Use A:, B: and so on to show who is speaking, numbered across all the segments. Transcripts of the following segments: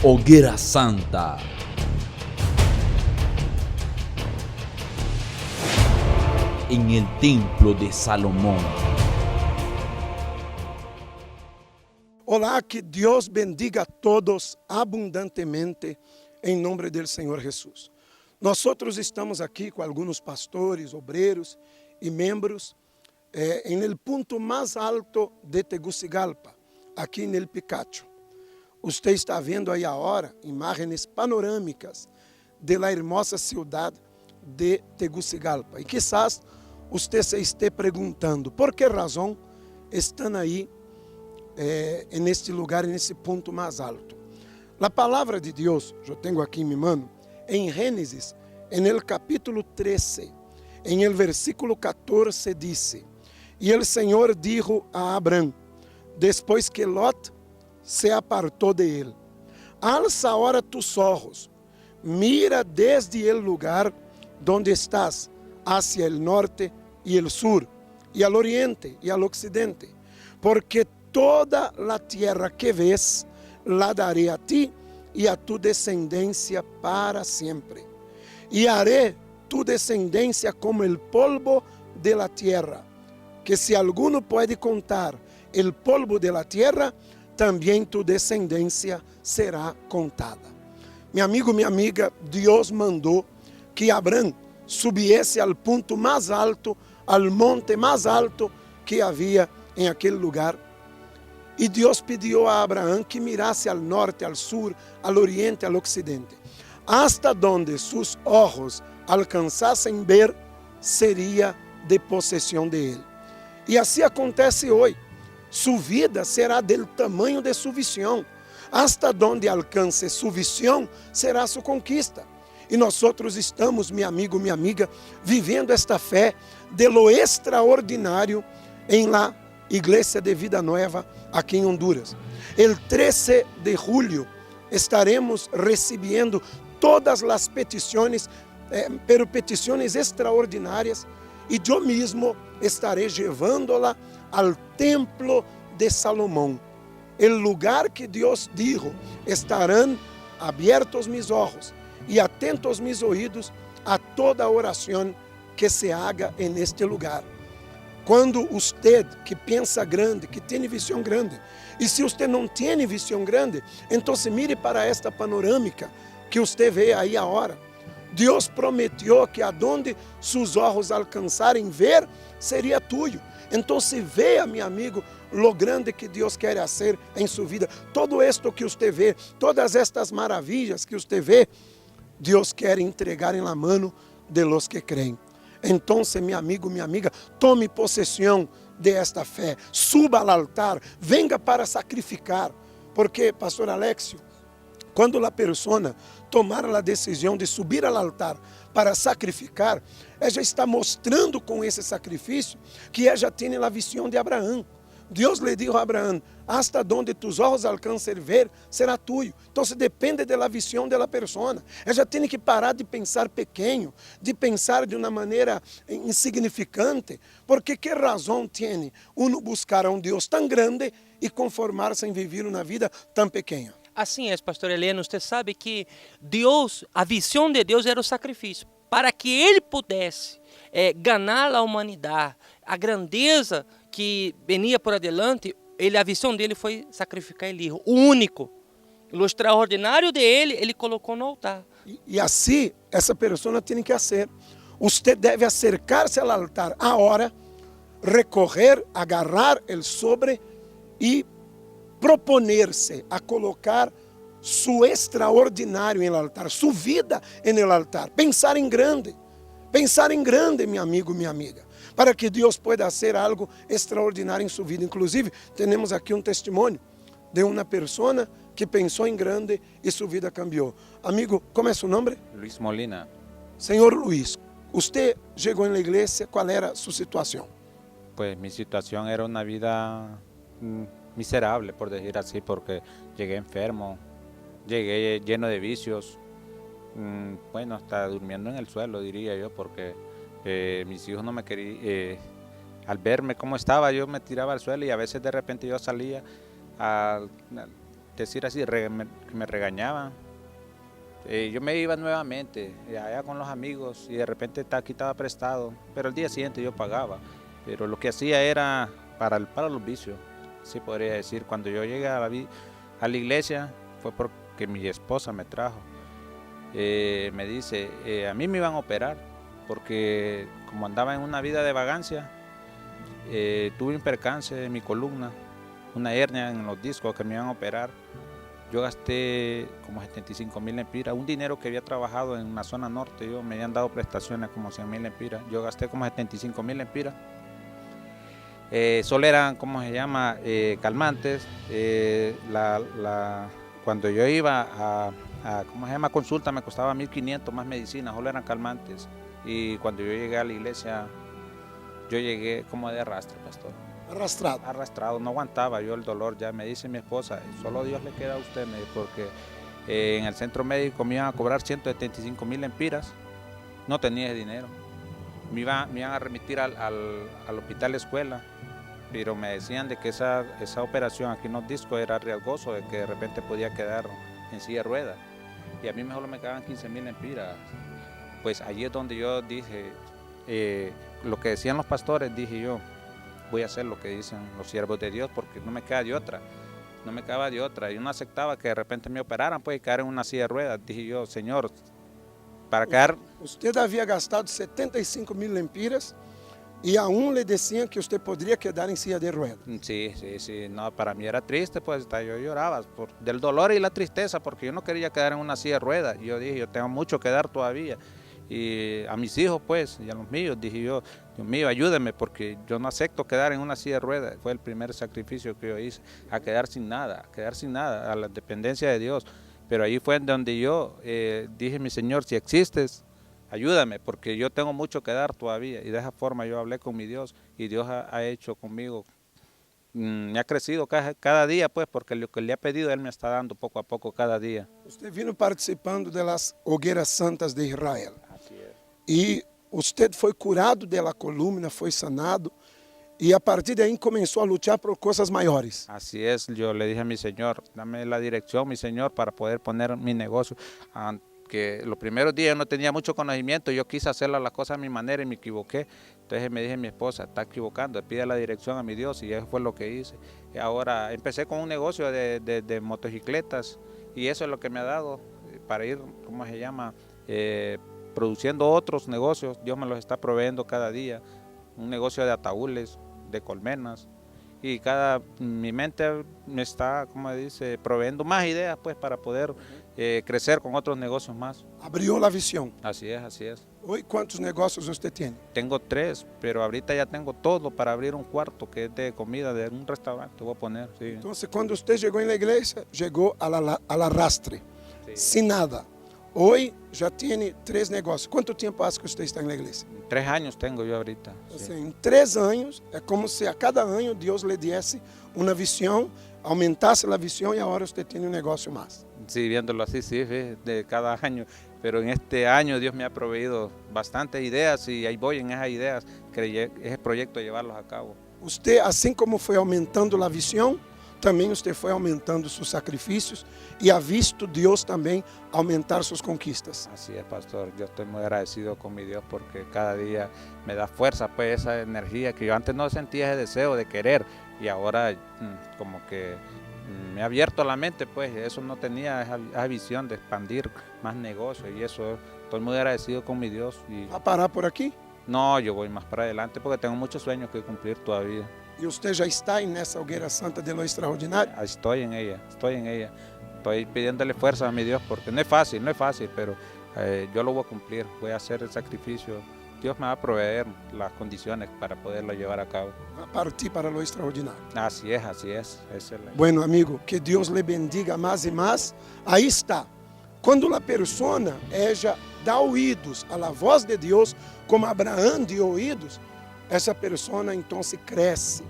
A: Hoguera Santa. En el templo de Salomón.
B: Olá, que Deus bendiga a todos abundantemente em nome do Senhor Jesus. Nós estamos aqui com alguns pastores, obreiros e membros em el ponto mais alto de Tegucigalpa, aqui no Picacho. Você está vendo aí agora imagens panorâmicas de la hermosa cidade de Tegucigalpa. E quizás você se esteja perguntando por que razão estão aí neste lugar, nesse ponto mais alto. A palavra de Deus, eu tenho aqui em minha mão, em Gênesis, no capítulo 13, em el versículo 14, diz: E el Senhor dijo a Abrão, depois que Lot se apartou de ele: Alza ahora tus ojos, mira desde el lugar donde estás, hacia el norte y el sur, y al oriente y al occidente, porque toda la tierra que ves, la daré a ti y a tu descendencia para siempre. Y haré tu descendencia como el polvo de la tierra, que si alguno puede contar el polvo de la tierra, também tu descendência será contada. Meu amigo, minha amiga, Deus mandou que Abrão subiesse ao ponto mais alto, ao monte mais alto que havia em aquele lugar. E Deus pediu a Abraão que mirasse ao norte, ao sul, ao oriente, ao ocidente. Hasta donde sus ojos alcançassem ver, seria de possessão de ele. E assim acontece hoje. Su vida será del tamanho de su visión. Hasta donde alcance su visión, será su conquista. E nós estamos, meu amigo, minha amiga, vivendo esta fé de lo extraordinário em la Igreja de Vida Nueva, aqui em Honduras. El 13 de julho estaremos recebendo todas as petições, pero petições extraordinárias, e eu mesmo estarei levando-la al templo de Salomón, el lugar que Dios dijo: estarán abiertos mis ojos y atentos mis oídos a toda oración que se haga en este lugar. Quando usted que pensa grande, que tem visão grande, e se você não tem visão grande, então mire para esta panorâmica que você vê aí agora. Deus prometeu que aonde seus olhos alcançarem ver, seria tuyo. Então, veja, meu amigo, lo grande que Deus quer fazer em sua vida. Todo isto que você vê, todas estas maravilhas que você vê, Deus quer entregar em la mano de los que creem. Então, meu amigo, minha amiga, tome possessão de esta fé. Suba ao altar, venga para sacrificar. Porque, pastor Alexio, quando a pessoa tomar a decisão de subir ao altar para sacrificar, ela já está mostrando com esse sacrifício que ela já tem a visão de Abraão. Deus lhe disse a Abraão: hasta donde tus ojos alcancem ver, será tuyo. Então, depende da visão da pessoa. Ela já tem que parar de pensar pequeno, de pensar de uma maneira insignificante, porque que razão tem uno buscar a um Deus tão grande e conformar-se em viver uma vida tão pequena?
C: Assim é, pastor Heleno, você sabe que Deus, a visão de Deus era o sacrifício, para que ele pudesse ganhar a humanidade, a grandeza que venia por adiante, a visão dele foi sacrificar ele, o único, o extraordinário dele, ele colocou no altar.
B: E assim, essa pessoa tem que fazer. Você deve acercar-se ao altar agora, recorrer, agarrar o sobre e proponer-se a colocar su extraordinário em el altar, su vida en el altar, pensar em grande, meu amigo, minha amiga, para que Deus pueda fazer algo extraordinário em sua vida. Inclusive, temos aqui um testemunho de uma pessoa que pensou em grande e sua vida cambiou. Amigo, como é seu nome?
D: Luis Molina.
B: Senhor Luis, você chegou na igreja, qual era sua situação?
D: Pues mi situación era una vida miserable, por decir así, porque llegué enfermo, llegué lleno de vicios, bueno, hasta durmiendo en el suelo, diría yo, porque mis hijos no me querían, al verme cómo estaba, yo me tiraba al suelo y a veces de repente yo salía decir así, que me regañaban. Yo me iba nuevamente allá con los amigos y de repente aquí estaba prestado, pero el día siguiente yo pagaba. Pero lo que hacía era para los vicios, sí podría decir. Cuando yo llegué a la iglesia fue porque mi esposa me trajo. Me dice, a mí me iban a operar porque como andaba en una vida de vagancia, tuve un percance en mi columna, una hernia en los discos que me iban a operar. Yo gasté como 75,000 lempiras, un dinero que había trabajado en la zona norte. Me habían dado prestaciones como 100,000 lempiras. Yo gasté como 75,000 lempiras. Solo eran, ¿cómo se llama? Calmantes. Cuando yo iba a ¿cómo se llama? Consulta me costaba 1,500 más medicinas, solo eran calmantes. Y cuando yo llegué a la iglesia, yo llegué como de arrastre, pastor.
B: Arrastrado.
D: Arrastrado, no aguantaba yo el dolor. Ya me dice mi esposa, solo Dios le queda a usted, porque en el centro médico me iban a cobrar 175,000 lempiras, no tenía ese dinero. Me iban a remitir al hospital escuela, pero me decían de que esa operación aquí en los discos era riesgoso, de que de repente podía quedar en silla de ruedas. Y a mí mejor me quedaban 15,000 lempiras. Pues allí es donde yo dije, lo que decían los pastores, dije yo, voy a hacer lo que dicen los siervos de Dios, porque no me queda de otra, no me quedaba de otra. Yo no aceptaba que de repente me operaran, pues, y caer en una silla de ruedas. Dije yo, Señor, para caer...
B: Usted había gastado 75,000 lempiras y aún le decían que usted podría quedar en silla de ruedas.
D: Sí, no, para mí era triste, pues, hasta yo lloraba del dolor y la tristeza, porque yo no quería quedar en una silla de ruedas. Yo dije, yo tengo mucho que dar todavía. Y a mis hijos, pues, y a los míos, dije yo, Dios mío, ayúdeme, porque yo no acepto quedar en una silla de ruedas. Fue el primer sacrificio que yo hice, a quedar sin nada, a la dependencia de Dios. Pero ahí fue donde yo dije, mi Señor, si existes, ayúdame, porque yo tengo mucho que dar todavía. Y de esa forma yo hablé con mi Dios, y Dios ha hecho conmigo. Me ha crecido cada día, pues, porque lo que le ha pedido, Él me está dando poco a poco cada día.
B: Usted vino participando de las hogueras santas de Israel.
D: Así es.
B: E usted foi curado da coluna, foi sanado, e a partir daí começou a lutar por coisas maiores.
D: Así es, yo le dije a mi Señor, dame la dirección, mi Señor, para poder poner mi negocio. Que los primeros días yo no tenía mucho conocimiento, yo quise hacer las cosas a mi manera y me equivoqué. Entonces me dije a mi esposa, está equivocando, pide la dirección a mi Dios, y eso fue lo que hice. Y ahora empecé con un negocio de motocicletas, y eso es lo que me ha dado para ir, ¿cómo se llama? Produciendo otros negocios. Dios me los está proveyendo cada día, un negocio de ataúdes, de colmenas, y mi mente me está, como dice, proveyendo más ideas, pues, para poder crecer con otros negocios más.
B: Abriu a visão.
D: Así es, así es.
B: Hoje, quantos negócios você tem?
D: Tengo 3, pero ahorita ya tengo todo para abrir un cuarto que es de comida, de un restaurante, voy a poner, sí.
B: Então, quando você chegou na igreja, chegou al arrastre,
D: Sí.
B: sem nada. Hoje já tem 3 negócios. Quanto tempo faz que você está na igreja?
D: 3 años tengo yo ahorita. Sí.
B: Assim, em 3 anos, é como se a cada ano Deus lhe desse uma visão, aumentasse a visão e agora você tem um negócio mais.
D: Sí, viéndolo así, sí, de cada año. Pero en este año Dios me ha proveído bastantes ideas y ahí voy en esas ideas, ese proyecto llevarlos a cabo.
B: Usted, assim como foi aumentando a visão, também você foi aumentando seus sacrifícios e ha visto Deus também aumentar suas conquistas.
D: Así es, pastor. Yo estoy muy agradecido con mi Dios porque cada día me da fuerza, pues, esa energía que yo antes no sentía, ese deseo de querer, y ahora como que me ha abierto la mente, pues. Eso no tenía esa visión de expandir más negocios, y eso estoy muy agradecido con mi Dios.
B: Vai parar por aqui?
D: No, yo voy más para adelante porque tengo muchos sueños que cumplir todavía.
B: E você já está nessa hogueira santa de lo extraordinário?
D: Estoy en ella. Estoy pidiéndole fuerza a mi Dios porque no es fácil, pero yo lo voy a cumplir, voy a hacer el sacrificio. Dios me va a proveer las condiciones para poderlo llevar a cabo.
B: Vai partir para lo extraordinário.
D: Así es. Esa es la...
B: Bueno, amigo, que Deus lhe bendiga mais e mais. Aí está. Quando a persona ella dá ouvidos à voz de Deus, como Abraão deu ouvidos, essa persona então se cresce.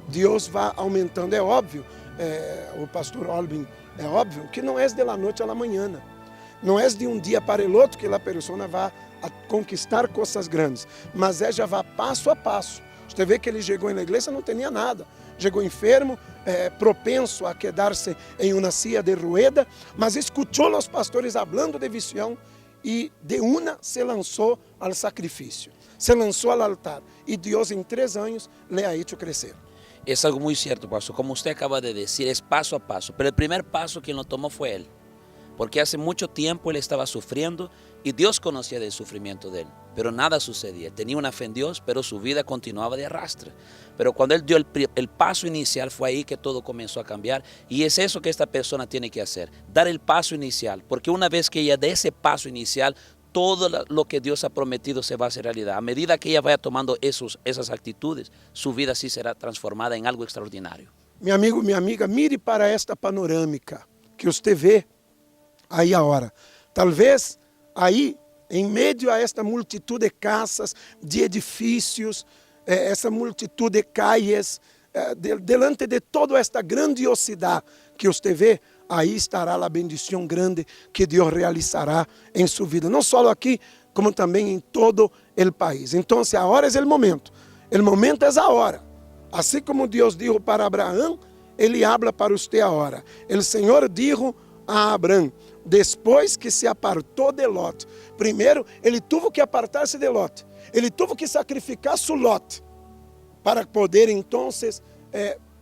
B: Deus vai aumentando, é óbvio. O pastor Olbin, é óbvio que não é de la noite à la manhã. Não é de um dia para o outro que a persona vai a conquistar coisas grandes, mas já vai passo a passo. Você vê que ele chegou na igreja, não tinha nada. Chegou enfermo, propenso a quedar-se em uma silla de rueda, mas escuchou os pastores hablando de visión y de una se lanzó al sacrificio, se lanzó al altar y Dios en 3 años le ha hecho crecer.
E: Es algo muy cierto, pastor. Como usted acaba de decir, es paso a paso. Pero el primer paso quien lo tomó fue él. Porque hace mucho tiempo él estaba sufriendo y Dios conocía del sufrimiento de él. Pero nada sucedía. Tenía una fe en Dios, pero su vida continuaba de arrastre. Pero cuando él dio el paso inicial, fue ahí que todo comenzó a cambiar. Y es eso que esta persona tiene que hacer. Dar el paso inicial. Porque una vez que ella dé ese paso inicial, todo lo que Dios ha prometido se va a hacer realidad. A medida que ella vaya tomando esas actitudes, su vida sí será transformada en algo extraordinario.
B: Mi amigo, mi amiga, mire para esta panorâmica que usted ve aí agora. Talvez aí, em meio a esta multitud de casas, de edifícios, essa multitud de calles, delante de toda esta grandiosidade que você vê, aí estará a bendição grande que Deus realizará em sua vida. Não só aqui, como também em todo o país. Então, agora é o momento. O momento é a hora. Assim como Deus disse para Abraão, Ele habla para você agora. O Senhor disse a Abraão, depois que se apartou de Lot. Primeiro, ele teve que apartar-se de Lot. Ele teve que sacrificar seu Lot para poder, então,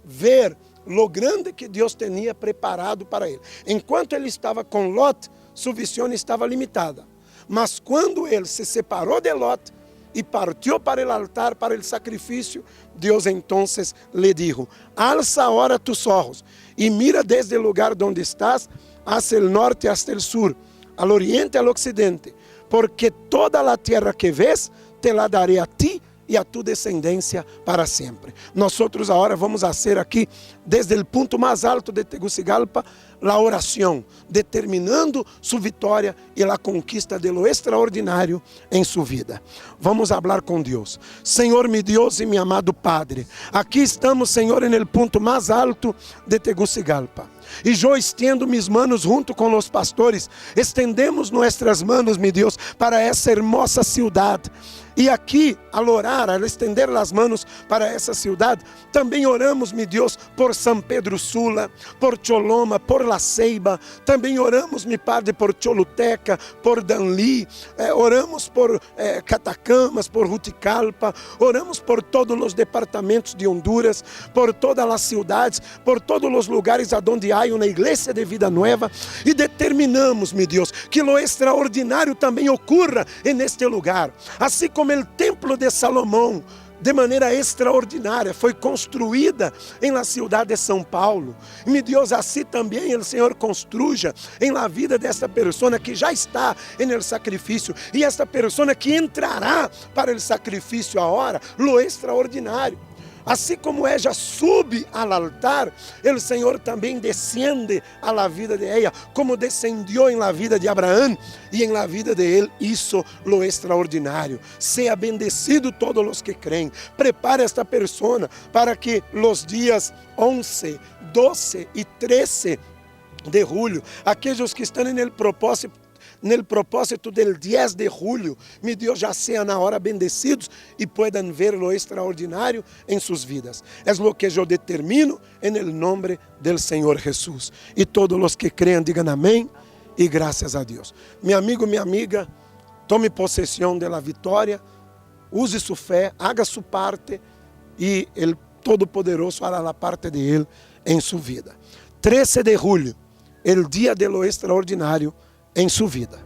B: ver o grande que Deus tinha preparado para ele. Enquanto ele estava com Lot, sua visão estava limitada. Mas quando ele se separou de Lot e partiu para o altar, para o sacrifício, Deus então lhe disse: alza agora tus ojos e mira desde o lugar onde estás, hacia el norte, hasta el sur, al oriente, al occidente, porque toda la tierra que ves, te la daré a ti e a tu descendência para sempre. Nós agora vamos fazer aqui, desde o ponto mais alto de Tegucigalpa, a oração, determinando sua vitória e a conquista de lo extraordinário em sua vida. Vamos falar com Deus. Senhor, meu Deus e meu amado Padre, aqui estamos, Senhor, no ponto mais alto de Tegucigalpa. E eu estendo mis manos junto com os pastores, estendemos nossas manos, meu Deus, para essa hermosa cidade. E aqui, al orar, al estender as manos para essa cidade, também oramos, meu Deus, por São Pedro Sula, por Choloma, por La Ceiba. Também oramos, meu Padre, por Choluteca, por Danlí. Oramos por Catacamas, por Juticalpa. Oramos por todos os departamentos de Honduras, por todas as cidades, por todos os lugares onde há uma igreja de vida nova. E determinamos, meu Deus, que lo extraordinário também ocorra neste lugar. Assim como o templo de Salomão, de maneira extraordinária, foi construída em la cidade de São Paulo. E, meu Deus, assim também o Senhor construja em la vida desta pessoa que já está no sacrifício e esta pessoa que entrará para o sacrifício agora, lo extraordinário. Assim como ella sube ao altar, o Senhor também desciende a la vida de ella, como descendió en la vida de Abraão e en la vida de él hizo lo extraordinário. Sea bendecido todos os que creem. Prepare esta persona para que los dias 11, 12 e 13 de julho, aqueles que estão no propósito del 10 de julho, meu Deus, já sejam na hora bendecidos e puedan ver lo extraordinário em suas vidas. É o que eu determino em el nome del Senhor Jesus. E todos os que creem, digam amém e graças a Deus. Meu amigo, minha amiga, tome possessão da vitória, use sua fé, haga sua parte e o Todo-Poderoso hará a parte de Ele em sua vida. 13 de julho, o dia de lo extraordinário em sua vida.